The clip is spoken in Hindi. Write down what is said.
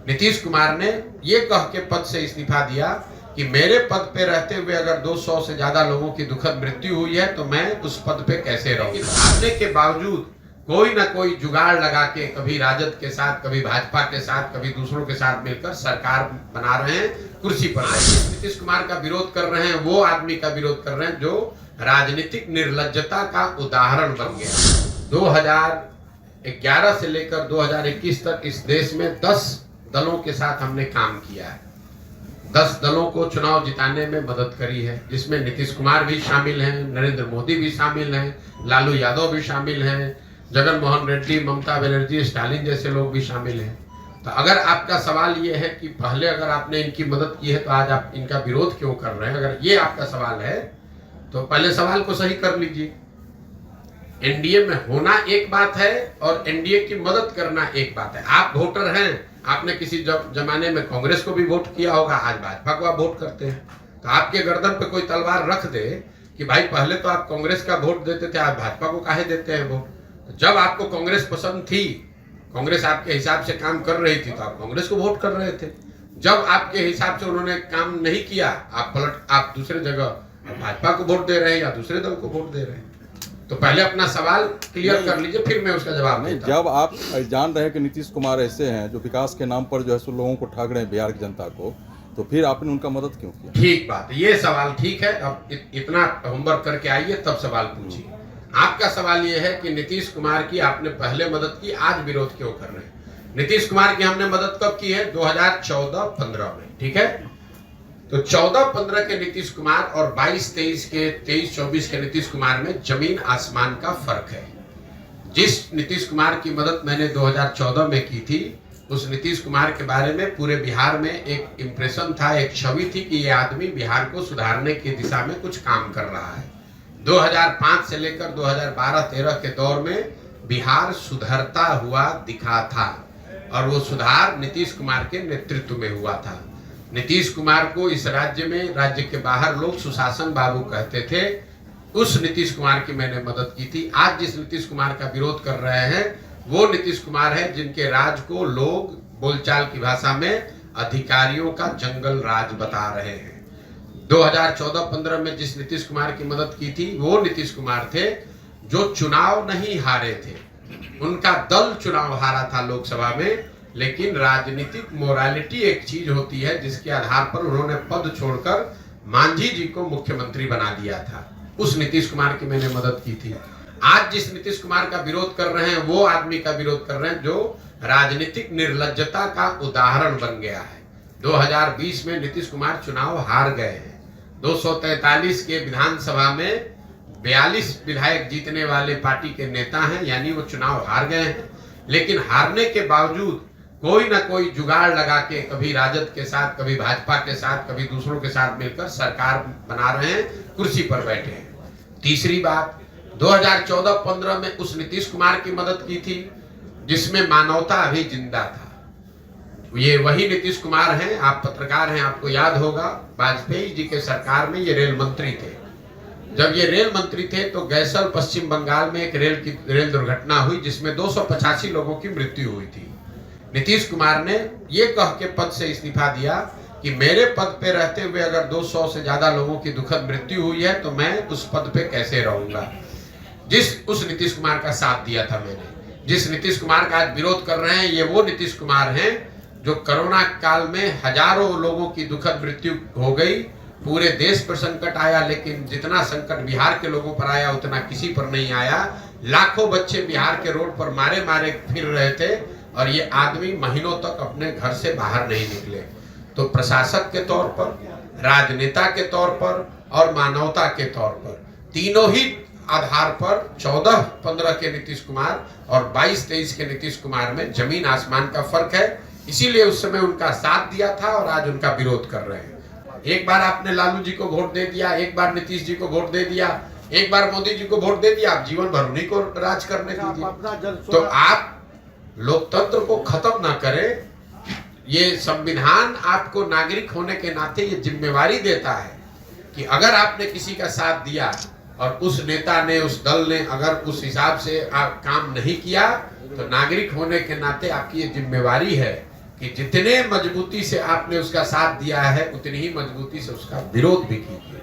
नीतीश कुमार ने ये कह के पद से इस्तीफा दिया कि मेरे पद पे रहते हुए अगर 200 से ज्यादा लोगों की दुखद मृत्यु हुई है तो मैं उस पद पे कैसे रहूंगा। हारने के बावजूद कोई ना कोई जुगाड़ लगा के कभी राजद के साथ, कभी भाजपा के साथ, कभी दूसरों के साथ मिलकर सरकार बना रहे हैं, कुर्सी पर नीतीश कुमार का विरोध कर रहे हैं, वो आदमी का विरोध कर रहे हैं जो राजनीतिक निर्लज्जता का उदाहरण बन गया। 2011 से लेकर 2021 तक इस देश में 10 दलों के साथ हमने काम किया है। 10 दलों को चुनाव जिताने में मदद करी है, जिसमें नीतीश कुमार भी शामिल हैं, नरेंद्र मोदी भी शामिल हैं, लालू यादव भी शामिल हैं, जगन मोहन रेड्डी, ममता बनर्जी, स्टालिन जैसे लोग भी शामिल हैं। तो अगर आपका सवाल ये है कि पहले अगर आपने इनकी मदद की है तो आज आप इनका विरोध क्यों कर रहे हैं, अगर ये आपका सवाल है तो पहले सवाल को सही कर लीजिए। एनडीए में होना एक बात है और एनडीए की मदद करना एक बात है। आप वोटर हैं, आपने किसी जमाने में कांग्रेस को भी वोट किया होगा, आज भाजपा को आप वोट करते हैं, तो आपके गर्दन पे कोई तलवार रख दे कि भाई पहले तो आप कांग्रेस का वोट देते थे, आज भाजपा को काहे देते हैं वोट। तो जब आपको कांग्रेस पसंद थी, कांग्रेस आपके हिसाब से काम कर रही थी तो आप कांग्रेस को वोट कर रहे थे। जब आपके हिसाब से उन्होंने काम नहीं किया, आप दूसरे जगह भाजपा को वोट दे रहे हैं या दूसरे दल को वोट दे रहे हैं। तो पहले अपना सवाल क्लियर कर लीजिए, फिर मैं उसका जवाब नहीं। जब आप जान रहे हैं कि नीतीश कुमार ऐसे हैं जो विकास के नाम पर जो है सो लोगों को ठग रहे हैं, बिहार की जनता को, तो फिर आपने उनका मदद क्यों किया? ठीक बात, ये सवाल ठीक है। अब इतना होमवर्क करके आइए तब सवाल पूछिए। आपका सवाल ये है कि नीतीश कुमार की आपने पहले मदद की, आज विरोध क्यों कर रहे हैं। नीतीश कुमार की हमने मदद कब की है? 2014-15 में, ठीक है। तो 14-15 के नीतीश कुमार और 22-23 के 23-24 के नीतीश कुमार में जमीन आसमान का फर्क है। जिस नीतीश कुमार की मदद मैंने 2014 में की थी, उस नीतीश कुमार के बारे में पूरे बिहार में एक इंप्रेशन था, एक छवि थी कि ये आदमी बिहार को सुधारने की दिशा में कुछ काम कर रहा है। 2005 से लेकर 2012-13 के दौर में बिहार सुधरता हुआ दिखा था और वो सुधार नीतीश कुमार के नेतृत्व में हुआ था। नीतीश कुमार को इस राज्य में, राज्य के बाहर लोग सुशासन बाबू कहते थे। उस नीतीश कुमार की मैंने मदद की थी। आज जिस नीतीश कुमार का विरोध कर रहे हैं वो नीतीश कुमार है जिनके राज को लोग बोलचाल की भाषा में अधिकारियों का जंगल राज बता रहे हैं। 2014-15 में जिस नीतीश कुमार की मदद की थी वो नीतीश कुमार थे जो चुनाव नहीं हारे थे। उनका दल चुनाव हारा था लोकसभा में, लेकिन राजनीतिक मोरालिटी एक चीज होती है जिसके आधार पर उन्होंने पद छोड़कर मांझी जी को मुख्यमंत्री बना दिया था। उस नीतीश कुमार की मैंने मदद की थी। आज जिस नीतीश कुमार का विरोध कर रहे हैं वो आदमी का विरोध कर रहे हैं जो राजनीतिक निर्लज्जता का उदाहरण बन गया है। 2020 में नीतीश कुमार चुनाव हार गए हैं। 243 के विधानसभा में 42 विधायक जीतने वाले पार्टी के नेता हैं, यानी वो चुनाव हार गए हैं। लेकिन हारने के बावजूद कोई ना कोई जुगाड़ लगा के कभी राजद के साथ, कभी भाजपा के साथ, कभी दूसरों के साथ मिलकर सरकार बना रहे हैं, कुर्सी पर बैठे हैं। तीसरी बात, 2014-15 में उस नीतीश कुमार की मदद की थी जिसमें मानवता अभी जिंदा था। ये वही नीतीश कुमार हैं, आप पत्रकार हैं, आपको याद होगा वाजपेयी जी के सरकार में ये रेल मंत्री थे। जब ये रेल मंत्री थे तो गैसल पश्चिम बंगाल में एक रेल दुर्घटना हुई जिसमें 285 लोगों की मृत्यु हुई थी। नीतीश कुमार ने ये कह के पद से इस्तीफा दिया कि मेरे पद पे रहते हुए अगर 200 से ज्यादा लोगों की दुखद मृत्यु हुई है तो मैं उस पद पे कैसे रहूंगा। उस नीतीश कुमार का साथ दिया था मैंने। जिस नीतीश कुमार का आज विरोध कर रहे हैं ये वो नीतीश कुमार हैं जो कोरोना काल में हजारों लोगों की दुखद मृत्यु हो गई, पूरे देश पर संकट आया, लेकिन जितना संकट बिहार के लोगों पर आया उतना किसी पर नहीं आया। लाखों बच्चे बिहार के रोड पर मारे मारे फिर रहे थे और ये आदमी महीनों तक अपने घर से बाहर नहीं निकले। तो प्रशासक के तौर पर, राजनेता के तौर पर और मानवता के तौर पर, तीनों ही आधार पर 14-15 के नीतीश कुमार और 22-23 के नीतीश कुमार में जमीन आसमान का फर्क है। इसीलिए उस समय उनका साथ दिया था और आज उनका विरोध कर रहे हैं। एक बार आपने लालू जी को वोट दे दिया, एक बार नीतीश जी को वोट दे दिया, एक बार मोदी जी को वोट दे दिया, आप जीवन भर उन्हीं को राज करने दीजिए। तो आप लोकतंत्र को खत्म ना करें। ये संविधान आपको नागरिक होने के नाते ये जिम्मेवारी देता है कि अगर आपने किसी का साथ दिया और उस नेता ने, उस दल ने अगर उस हिसाब से काम नहीं किया तो नागरिक होने के नाते आपकी ये जिम्मेवारी है कि जितने मजबूती से आपने उसका साथ दिया है उतनी ही मजबूती से उसका विरोध भी कीजिए।